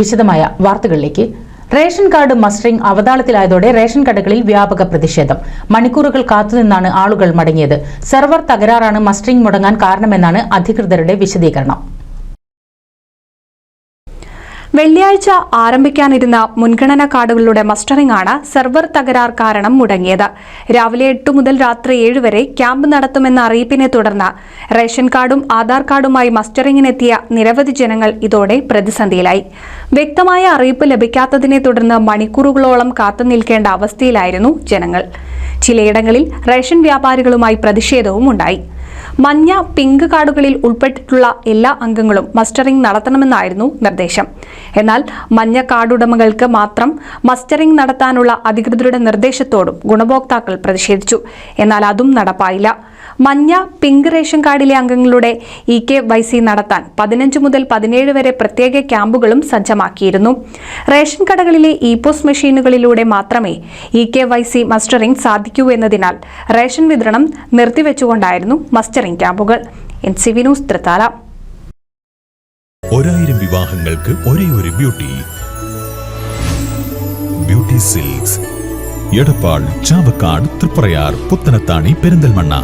വിശദമായ വാർത്തകളിലേക്ക്. Ration card mustering അവതാളത്തിലായതോടെ ration കടകളിൽ വ്യാപക പ്രതിഷേധം. മണിക്കൂറുകൾ കാത്തുനിന്നാണ് ആളുകൾ മടങ്ങിയത്. സെർവർ തകരാറാണ് മസ്റ്ററിംഗ് മുടങ്ങാൻ കാരണമെന്നാണ് അധികൃതരുടെ വിശദീകരണം. വെള്ളിയാഴ്ച ആരംഭിക്കാനിരുന്ന മുൻഗണനാ കാർഡുകളുടെ മസ്റ്ററിംഗ് ആണ് സെർവർ തകരാർ കാരണം മുടങ്ങിയത്. രാവിലെ 8 മുതൽ രാത്രി 7 വരെ ക്യാമ്പ് നടത്തുമെന്ന അറിയിപ്പിനെ തുടർന്ന് റേഷൻ കാർഡും ആധാർ കാർഡുമായി മസ്റ്ററിംഗിനെത്തിയ നിരവധി ജനങ്ങൾ ഇതോടെ പ്രതിസന്ധിയിലായി. വ്യക്തമായ അറിയിപ്പ് ലഭിക്കാത്തതിനെ തുടർന്ന് മണിക്കൂറുകളോളം കാത്തുനിൽക്കേണ്ട അവസ്ഥയിലായിരുന്നു ജനങ്ങൾ. ചിലയിടങ്ങളിൽ റേഷൻ വ്യാപാരികളുമായി പ്രതിഷേധവും ഉണ്ടായി. മഞ്ഞ, പിങ്ക് കാർഡുകളിൽ ഉൾപ്പെട്ടിട്ടുള്ള എല്ലാ അംഗങ്ങളും മസ്റ്ററിംഗ് നടത്തണമെന്നായിരുന്നു നിർദ്ദേശം. എന്നാൽ മഞ്ഞ കാർഡുടമകൾക്ക് മാത്രം മസ്റ്ററിംഗ് നടത്താനുള്ള അധികൃതരുടെ നിർദ്ദേശത്തോടും ഗുണഭോക്താക്കൾ പ്രതിഷേധിച്ചു. എന്നാൽ അതും നടപ്പായില്ല. മഞ്ഞ, പിങ്ക് റേഷൻ കാർഡിലെ അംഗങ്ങളുടെ EKYC നടത്താൻ 15 മുതൽ 17 വരെ പ്രത്യേക ക്യാമ്പുകളും സജ്ജമാക്കിയിരുന്നു. റേഷൻ കടകളിലെ EPOS മെഷീനുകളിലൂടെ മാത്രമേ EKYC മസ്റ്ററിംഗ് സാധിക്കൂ എന്നതിനാൽ റേഷൻ വിതരണം നിർത്തിവെച്ചുകൊണ്ടായിരുന്നു മസ്റ്ററിംഗ് ക്യാമ്പുകൾ. NCV news, Thrithala. 1000 വിവാഹങ്ങൾക്ക് ഒരേ ഒരു ബ്യൂട്ടി സിൽക്സ്, എടപ്പാൾ, ചാവക്കാട്, തൃപ്രയാർ, പുത്തനത്താണി, പെരിന്തൽമണ്ണ.